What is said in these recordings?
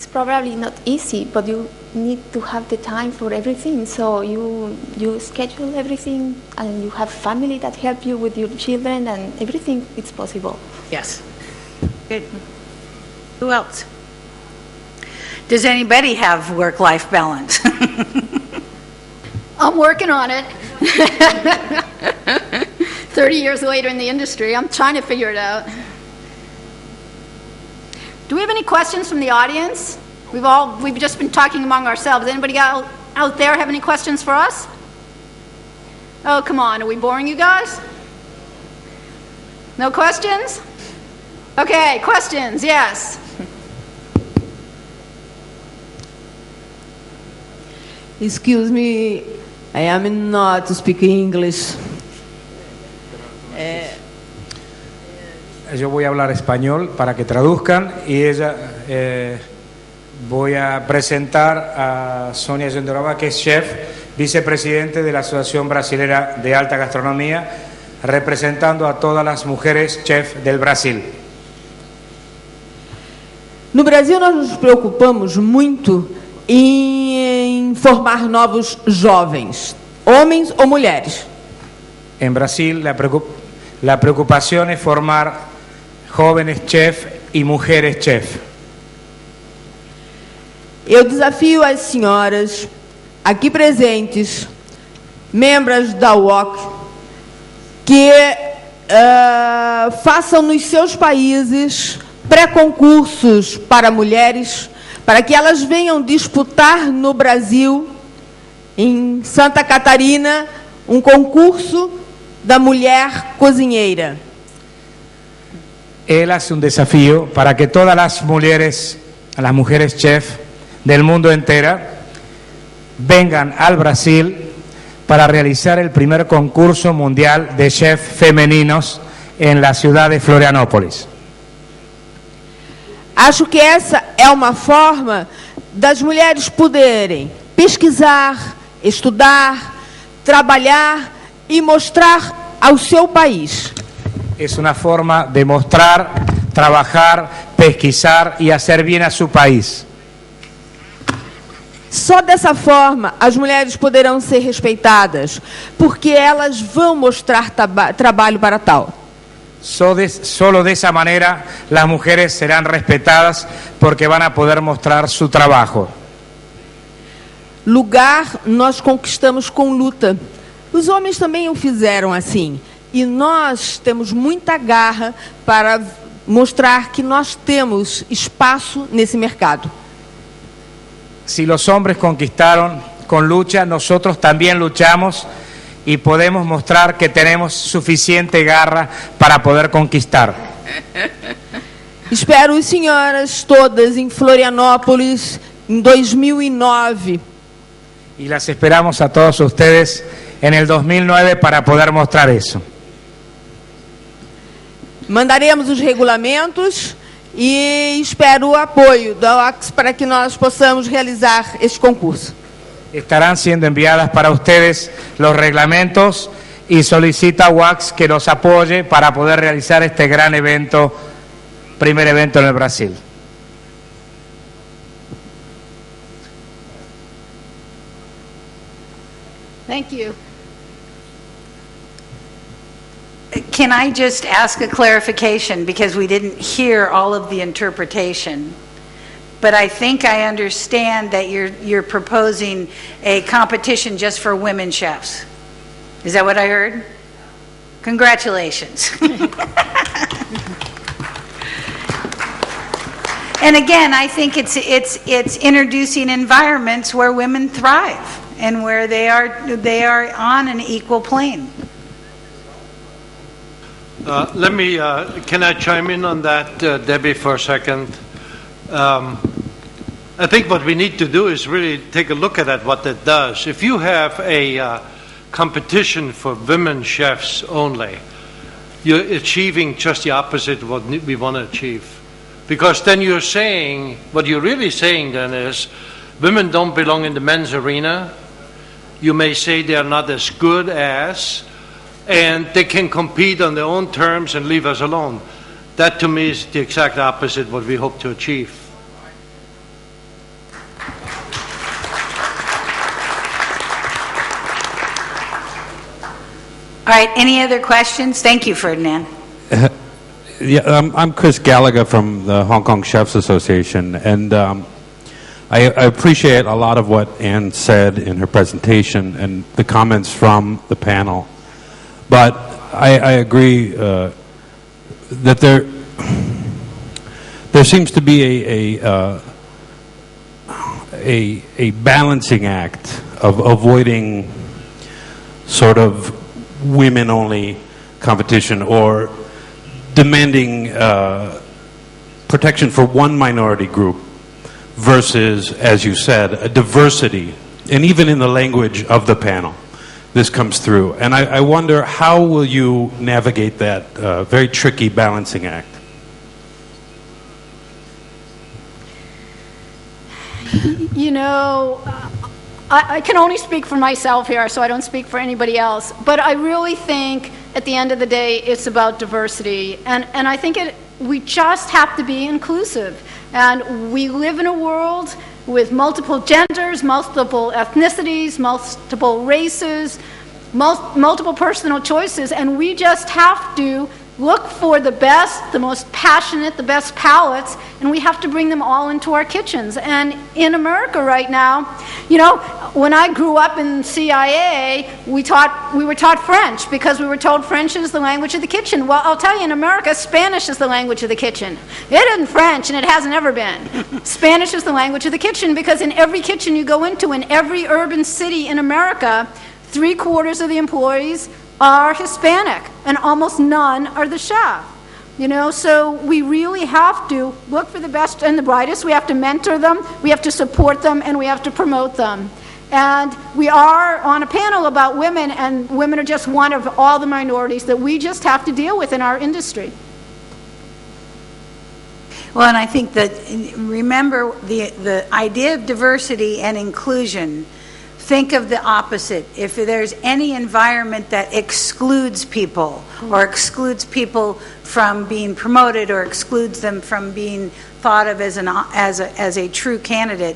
It's probably not easy, but you need to have the time for everything. So you schedule everything, and you have family that help you with your children, and everything. It's possible. Yes. Good. Who else? Does anybody have work-life balance? I'm working on it. 30 years later in the industry, I'm trying to figure it out. Do we have any questions from the audience? We've just been talking among ourselves. Anybody out there have any questions for us? Oh, come on. Are we boring you guys? No questions? Okay, questions. Yes. Excuse me, I am not speaking English. Yo voy a hablar español para que traduzcan y voy a presentar a Sonia Gendarova, que es chef, vicepresidente de la Asociación Brasilera de Alta Gastronomía, representando a todas las mujeres chef del Brasil. No Brasil, nós nos preocupamos muito em formar novos jovens, homens ou mulheres. En Brasil, la preocupación es formar jóvenes chef y mujeres chef. Eu desafio as senhoras aqui presentes, membros da WACS, que façam nos seus países pré-concursos para mulheres, para que elas venham disputar no Brasil, em Santa Catarina, um concurso da mulher cozinheira. Él hace un desafío para que todas las mujeres chef del mundo entera vengan al Brasil para realizar el primer concurso mundial de chefs femeninos en la ciudad de Florianópolis. Acho que essa é uma forma das mulheres poderem pesquisar, estudar, trabalhar e mostrar ao seu país. Es una forma de mostrar, trabajar, pesquisar y hacer bien a su país. Só dessa forma as mulheres poderão ser respeitadas, porque elas vão mostrar trabalho para tal. Solo de esa manera las mujeres serán respetadas porque van a poder mostrar su trabajo. Lugar nós conquistamos com luta. Os homens também o fizeram assim. E nós temos muita garra para mostrar que nós temos espaço nesse mercado. Si los hombres conquistaron con lucha, nosotros también luchamos y podemos mostrar que tenemos suficiente garra para poder conquistar. Espero as senhoras todas em Florianópolis em 2009. Y las esperamos a todos ustedes en el 2009 para poder mostrar eso. Mandaremos os regulamentos e espero o apoio da WACS para que nós possamos realizar este concurso. Estarán siendo enviadas para ustedes los reglamentos y solicita a WACS que los apoye para poder realizar este gran evento, primer evento en el Brasil. Thank you. Can I just ask a clarification, because we didn't hear all of the interpretation? But I think I understand that you're proposing a competition just for women chefs. Is that what I heard? Congratulations. And again, I think it's introducing environments where women thrive and where they are on an equal plane. Can I chime in on that, Debbie, for a second? I think what we need to do is really take a look at what that does. If you have a competition for women chefs only, you're achieving just the opposite of what we want to achieve. Because then you're saying, what you're really saying then is, women don't belong in the men's arena. You may say they are not as good as, and they can compete on their own terms and leave us alone. That to me is the exact opposite of what we hope to achieve. right, any other questions? Thank you, Ferdinand. Yeah, I'm Chris Gallagher from the Hong Kong Chefs Association, and I appreciate a lot of what Anne said in her presentation and the comments from the panel. But I agree that there seems to be a balancing act of avoiding sort of women-only competition or demanding protection for one minority group versus, as you said, a diversity. And even in the language of the panel, this comes through. And I wonder, how will you navigate that very tricky balancing act? You know, I can only speak for myself here, so I don't speak for anybody else. But I really think at the end of the day, it's about diversity. And I think we just have to be inclusive. And we live in a world with multiple genders, multiple ethnicities, multiple races, multiple personal choices, and we just have to look for the best, the most passionate, the best palates, and we have to bring them all into our kitchens. And in America right now, you know, when I grew up in CIA, we were taught French because we were told French is the language of the kitchen. Well, I'll tell you, in America, Spanish is the language of the kitchen. It isn't French, and it hasn't ever been. Spanish is the language of the kitchen because in every kitchen you go into, in every urban city in America, 3/4 of the employees are Hispanic, and almost none are the chef. You know, so we really have to look for the best and the brightest. We have to mentor them, we have to support them, and we have to promote them. And we are on a panel about women, and women are just one of all the minorities that we just have to deal with in our industry. Well, and I think that, remember, the idea of diversity and inclusion, think of the opposite. If there's any environment that excludes people or excludes people from being promoted or excludes them from being thought of as a true candidate,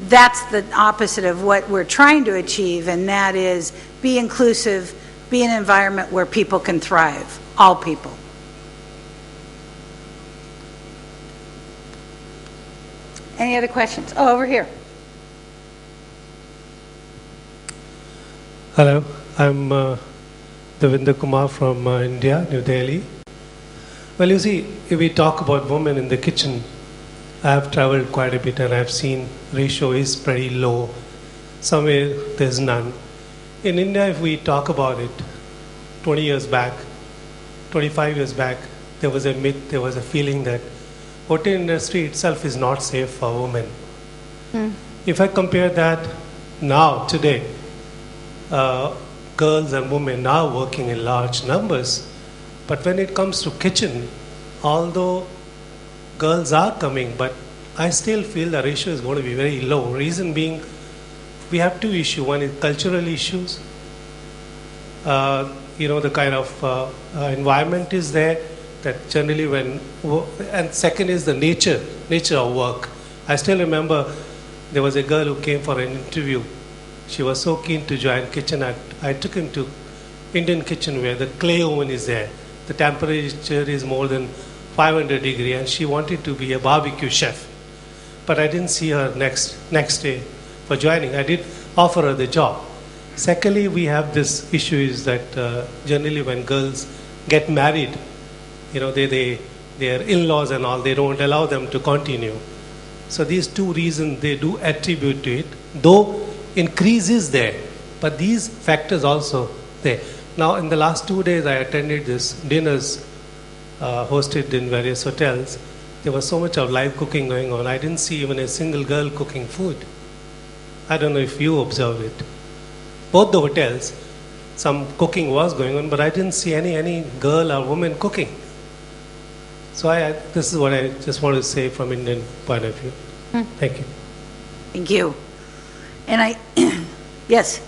that's the opposite of what we're trying to achieve, and that is be inclusive, be an environment where people can thrive, all people. Any other questions? Oh, over here. Hello, I'm Devinder Kumar from India, New Delhi. Well, you see, if we talk about women in the kitchen, I have traveled quite a bit and I've seen ratio is pretty low. Somewhere there's none. In India, if we talk about it, 20 years back, 25 years back, there was a myth, there was a feeling that hotel industry itself is not safe for women. If I compare that now, today, girls and women are working in large numbers, but when it comes to kitchen, although girls are coming, but I still feel the ratio is going to be very low. Reason being, we have two issues. One is cultural issues. You know, the kind of environment is there that generally and second is the nature of work. I still remember there was a girl who came for an interview. She was so keen to join kitchen. I took him to Indian kitchen where the clay oven is there. The temperature is more than 500 degrees, and she wanted to be a barbecue chef. But I didn't see her next day for joining. I did offer her the job. Secondly, we have this issue is that generally when girls get married, you know, their in-laws and all, they don't allow them to continue. So these two reasons they do attribute to it, though increase is there, but these factors also there. Now, in the last 2 days, I attended this dinners hosted in various hotels. There was so much of live cooking going on. I didn't see even a single girl cooking food. I don't know if you observed it. Both the hotels, some cooking was going on, but I didn't see any girl or woman cooking. So this is what I just want to say from Indian point of view. Thank you. Thank you. And yes.